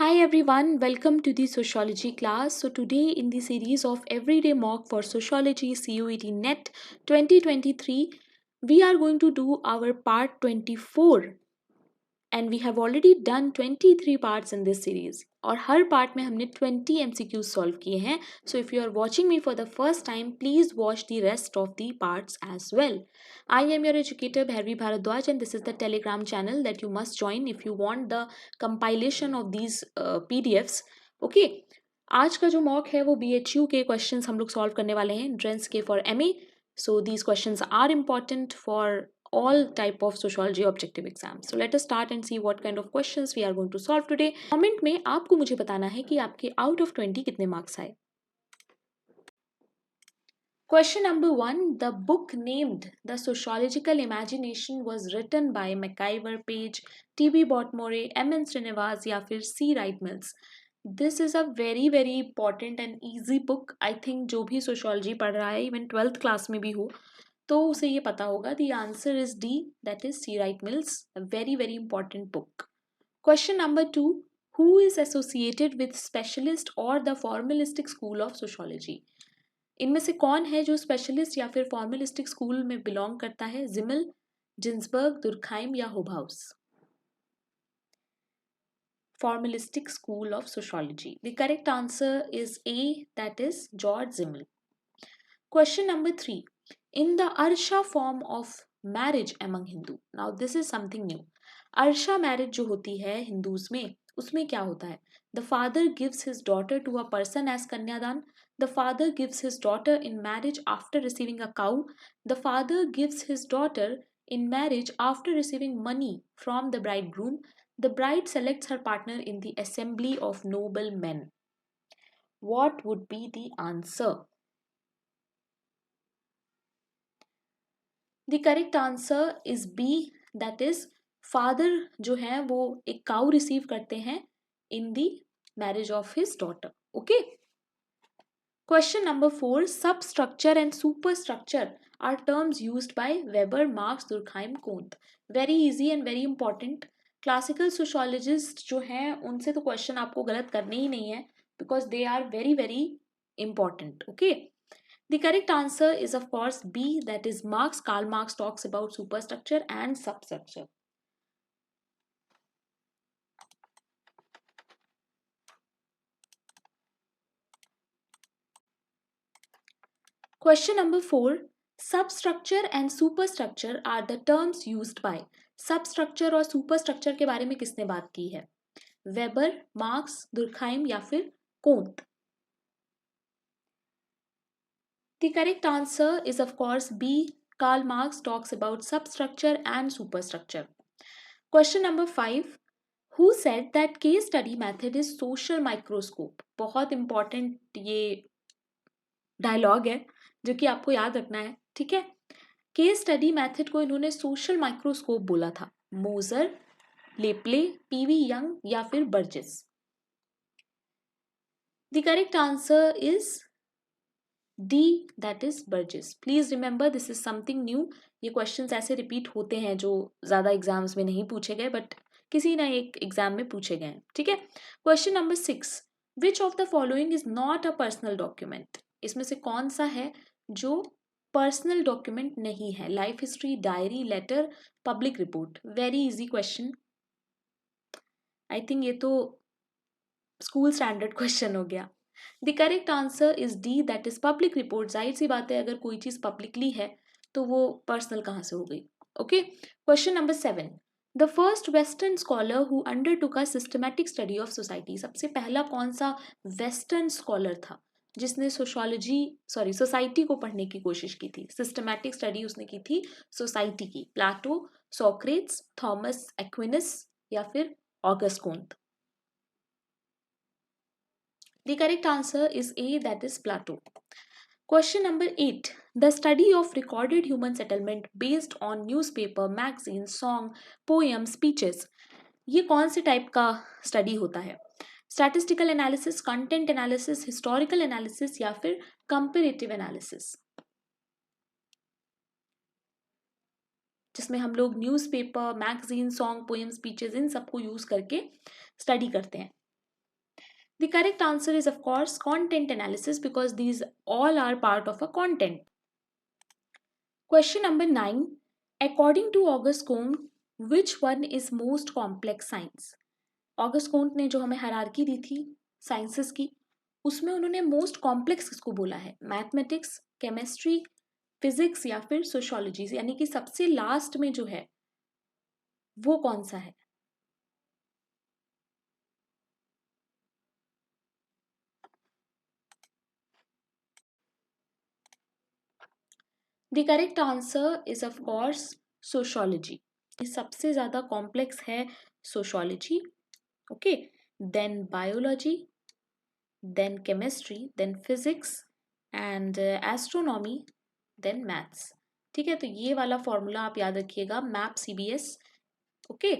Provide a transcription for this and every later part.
Hi everyone, welcome to the sociology class. So today in the series of everyday mock for sociology CUET NET 2023, we are going to do our part 24 and we have already done 23 parts in this series और हर part में हमने 20 MCQs solve किए हैं. So if you are watching me for the first time, please watch the rest of the parts as well. I am your educator Bharvi Bharadwaj and this is the Telegram channel that you must join if you want the compilation of these PDFs. Okay. आज का जो mock है वो BHU के questions हम लोग solve करने वाले हैं एंट्रेंस के for MA. So these questions are important for all type of sociology objective exams. So let us start and see what kind of questions we are going to solve today. Comment में आपको मुझे बताना है कि आपके out of 20 कितने marks आए. Question number 1. The book named The Sociological Imagination was written by MacIver Page, T.B. Botmore, M.N. Srinivas या फिर C. Wright Mills. This is a very important and easy book. I think जो भी sociology पढ़ रहा है even 12th class में भी हो तो उसे ये पता होगा. The answer is D, that is C. Wright Mills, a very important book. Question number 2. Who is associated with specialist or the formalistic school of sociology? इनमें से कौन है जो स्पेशलिस्ट या फिर फॉर्मलिस्टिक स्कूल में बिलोंग करता है? जिमल, जिन्सबर्ग, दुर्खाइम या होबाउस? Formalistic school of sociology. The correct answer is A, that is George Simmel. Question number 3. In the Arsha form of marriage among Hindu. Now this is something new. Arsha marriage जो होती है Hindus में उसमें क्या होता है? The father gives his daughter to a person as kanyadan. The father gives his daughter in marriage after receiving a cow. The father gives his daughter in marriage after receiving money from the bridegroom. The bride selects her partner in the assembly of noble men. What would be the answer? The correct answer is B, that is father जो है वो एक cow receive करते हैं in the marriage of his daughter. Okay. Question number 4. Substructure and superstructure are terms used by Weber, Marx, Durkheim, Kont. Very easy and very important. Classical sociologists जो हैं उनसे तो question आपको गलत करने ही नहीं है because they are very important. Okay. The correct answer is of course B, that is Marx. Karl Marx talks about superstructure and substructure. Question number 4. Substructure and superstructure are the terms used by. Substructure और superstructure के बारे में किसने बात की है? Weber, marks, दुर्खाइम या फिर कोंत? The correct answer is of course B. Karl Marx talks about substructure and superstructure. Question number 5. Who said that case study method is social microscope? बहुत important ये डायलॉग है जो कि आपको याद रखना है. ठीक है. केस स्टडी मेथड को इन्होंने सोशल माइक्रोस्कोप बोला था. मोजर, लेप्ले, पीवी यंग या फिर Burgess? The correct answer is D, that is Burgess. Please remember this is something new. ये क्वेश्चंस ऐसे रिपीट होते हैं जो ज्यादा एग्जाम्स में नहीं पूछे गए बट किसी ना एक एग्जाम में पूछे गए. ठीक है. Question number 6. Which of the following is not a personal document? इसमें से कौन सा है जो पर्सनल डॉक्यूमेंट नहीं है? Life history, diary, letter, public report? Very easy question. I think ये तो स्कूल स्टैंडर्ड क्वेश्चन हो गया. The correct answer is D, that is public report. जाहिर सी बात है अगर कोई चीज पब्लिकली है तो वो पर्सनल कहाँ से हो गई. Okay. Question number 7. The first western scholar who undertook a systematic study of society. सबसे पहला कौन सा वेस्टर्न स्कॉलर था जिसने सोसाइटी को पढ़ने की कोशिश की थी? सिस्टमैटिक स्टडी उसने की थी सोसाइटी की. प्लाटो, सोक्रेट्स, थॉमस एक्विनस या फिर August कोंत? The correct answer is A, that is Plato. Question number 8. The study of recorded human settlement based on newspaper, magazine, song, poem, speeches. ये कौन से टाइप का स्टडी होता है? Statistical analysis, content analysis, historical analysis या फिर comparative analysis? जिसमें हम लोग newspaper, magazine, song, poem, speeches इन सबको यूज करके स्टडी करते हैं. The correct answer is of course content analysis because these all are part of a content. Question number 9. According to Auguste Comte, which one is most complex science? Auguste Comte ने जो हमें hierarchy दी थी sciences की, उसमें उन्होंने most complex किसको बोला है? मैथमेटिक्स, केमिस्ट्री, फिजिक्स या फिर सोशियोलॉजी, यानी कि सबसे लास्ट में जो है वो कौन सा है? The correct answer is of course sociology. सबसे ज्यादा कॉम्प्लेक्स है sociology. Okay, then biology, then chemistry, then physics and astronomy, then maths. ठीक है, तो ये वाला फॉर्मूला आप याद रखिएगा, MAP CBS. Okay.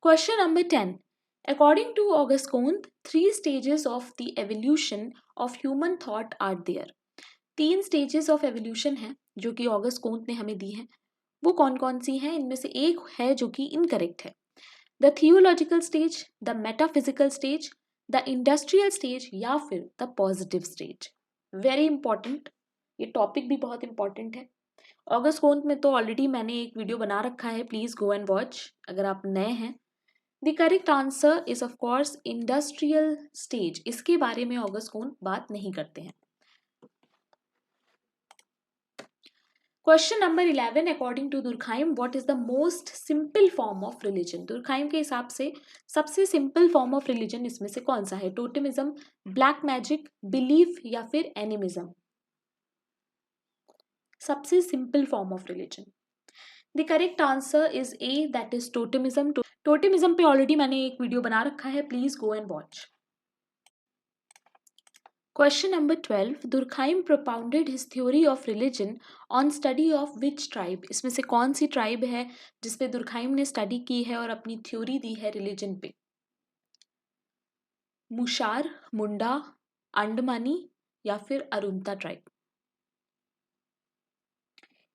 Question number 10. According to Auguste Comte, 3 stages of the evolution of human thought are there. 3 stages of evolution हैं जो कि ऑगस्ट कोंट ने हमें दी हैं. वो कौन कौन सी हैं? इनमें से एक है जो कि इनकरेक्ट है. The theological stage, the metaphysical stage, the industrial stage या फिर the positive stage. Very important, ये टॉपिक भी बहुत इंपॉर्टेंट है. ऑगस्ट कोंट में तो ऑलरेडी मैंने एक वीडियो बना रखा है, प्लीज गो एंड वॉच अगर आप नए हैं. The correct answer is of course industrial stage. इसके बारे में ऑगस्ट कोंट बात नहीं करते हैं. Question number 11. According to Durkheim, what is the most simple form of religion? Durkheim के हिसाब से सबसे सिंपल फॉर्म ऑफ रिलीजन इसमें से कौन सा है? टोटेमिज्म, ब्लैक मैजिक, बिलीफ या फिर एनिमिज्म? सबसे simple form of religion. The correct answer is a, that is totemism. Totemism पे ऑलरेडी मैंने एक वीडियो बना रखा है, please go and watch. Question number 12. Durkheim propounded his theory of religion on study of which tribe? इसमें से कौन सी tribe है जिसपे दुर्खाइम ने स्टडी की है और अपनी थ्योरी दी है रिलीजन पे? मुशार, मुंडा, अंडमानी या फिर अरुंता tribe?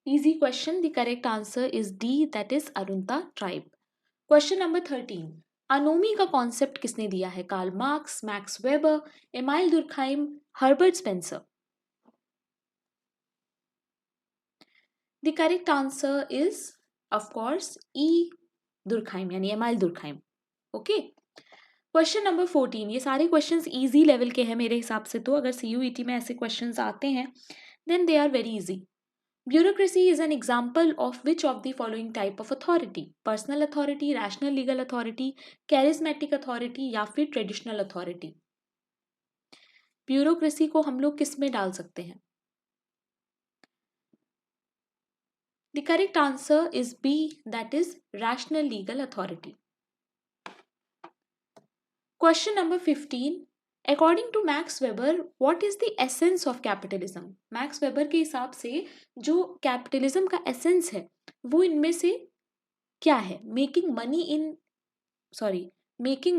Easy question. The correct answer is D, that is Arunta tribe. Question number 13. Anomie का कॉन्सेप्ट किसने दिया है? Karl Marx, Max Weber, Emile Durkheim, Herbert Spencer? The correct answer is of course E, Durkheim, यानी Emile Durkheim. Okay. Question number 14. ये सारे questions easy level के हैं मेरे हिसाब से, तो अगर सीयूईटी में ऐसे क्वेश्चंस आते हैं then they are very easy. Bureaucracy is an example of which of the following type of authority? Personal authority, rational legal authority, charismatic authority या फिर traditional authority? Bureaucracy को हम लोग किस में डाल सकते हैं? The correct answer is B, that is rational legal authority. Question number 15. According to Max Weber, what is the essence of capitalism? Max Weber के हिसाब से जो capitalism का essence है वो इनमें से क्या है? Making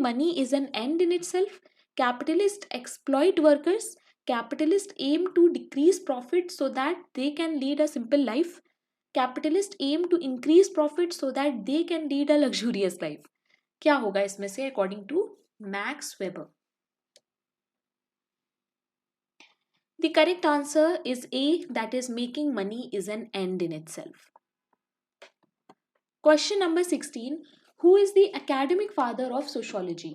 money is an end in itself. Capitalists exploit workers. Capitalists aim to decrease profit so that they can lead a simple life. Capitalists aim to increase profit so that they can lead a luxurious life. क्या होगा इसमें से according to Max Weber? The correct answer is A, that is making money is an end in itself. Question number 16. Who is the academic father of sociology?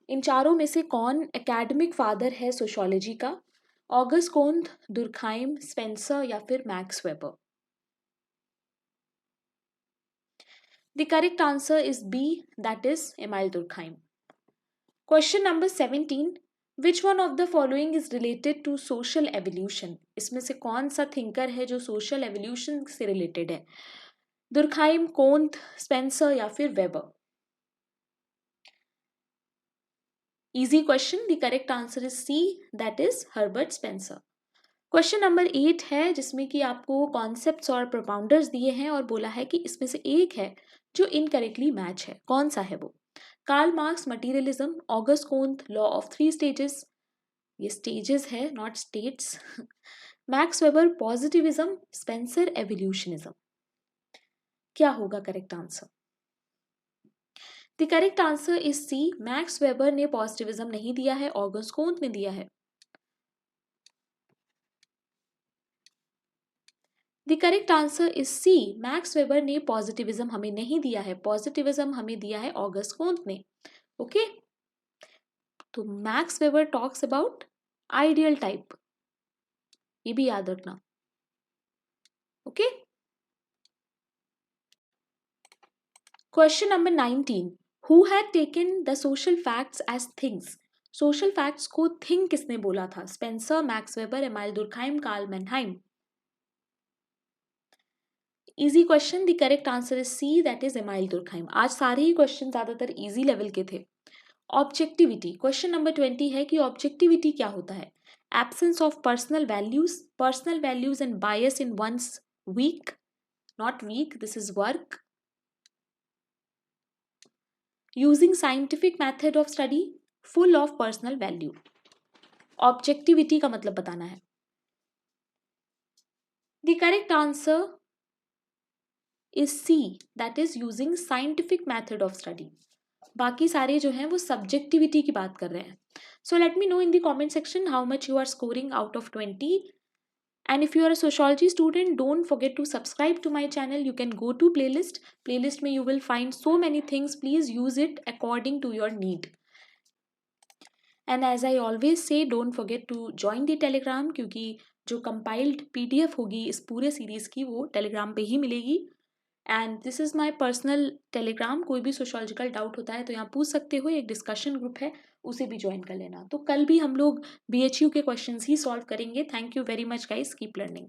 इन चारों में से कौन academic father है sociology का? ऑगस्ट कोंट, दुर्खाइम, स्पेंसर या फिर Max Weber? The correct answer is B, that is Emile Durkheim. Question number 17. Which one of the following is related to social evolution? इसमें से कौन सा थिंकर है जो सोशल एवोल्यूशन से रिलेटेड है? दुर्खाइम, कोंट, स्पेंसर या फिर weber? Easy question. The correct answer is C, that is Herbert Spencer. Question number 8 है जिसमें कि आपको कॉन्सेप्ट्स और प्रोपाउंडर्स दिए हैं और बोला है कि इसमें से एक है जो इनकरेक्टली मैच है. कौन सा है वो? Karl Marx materialism, Auguste Comte law of 3 stages, ये स्टेजेस है not states, Max Weber positivism, Spencer evolutionism? क्या होगा correct answer? The correct answer is C, Max Weber ने पॉजिटिविज्म नहीं दिया है, ऑगस्ट कोंत ने दिया है। The correct answer is C, Max Weber ने पॉजिटिविज्म हमें नहीं दिया है, पॉजिटिविज्म हमें दिया है ऑगस्ट कोंत ने। ओके, तो Max Weber talks about ideal type, ये भी याद रखना। Okay, question number 19, who had taken the social facts as things. Social facts को थिंग किसने बोला था? Spencer, Max Weber, Emile Durkheim, Karl Mannheim. Easy question, the correct answer is C, that is Emile Durkheim. आज सारे ही क्वेश्चन ज्यादातर easy level के थे। ऑब्जेक्टिविटी, क्वेश्चन नंबर 20 है कि ऑब्जेक्टिविटी क्या होता है? Absence of personal values and bias in one's week, not week, this is work. Using scientific method of study, full of personal value. Objectivity का मतलब बताना है। The correct answer is C, that is using scientific method of study. बाकी सारे जो हैं वो subjectivity की बात कर रहे हैं। So let me know in the comment section how much you are scoring out of 20। And if you are a sociology student, don't forget to subscribe to my channel. You can go to playlist में you will find so many things. Please use it according to your need. And as I always say, don't forget to join the telegram, क्योंकि जो compiled PDF होगी इस पूरे series की वो Telegram पे ही मिलेगी। And this is my personal Telegram, कोई भी सोशोलॉजिकल डाउट होता है तो यहाँ पूछ सकते हो, एक डिस्कशन ग्रुप है, उसे भी ज्वाइन कर लेना। तो कल भी हम लोग BHU के क्वेश्चंस ही सॉल्व करेंगे। Thank you very much guys, keep learning.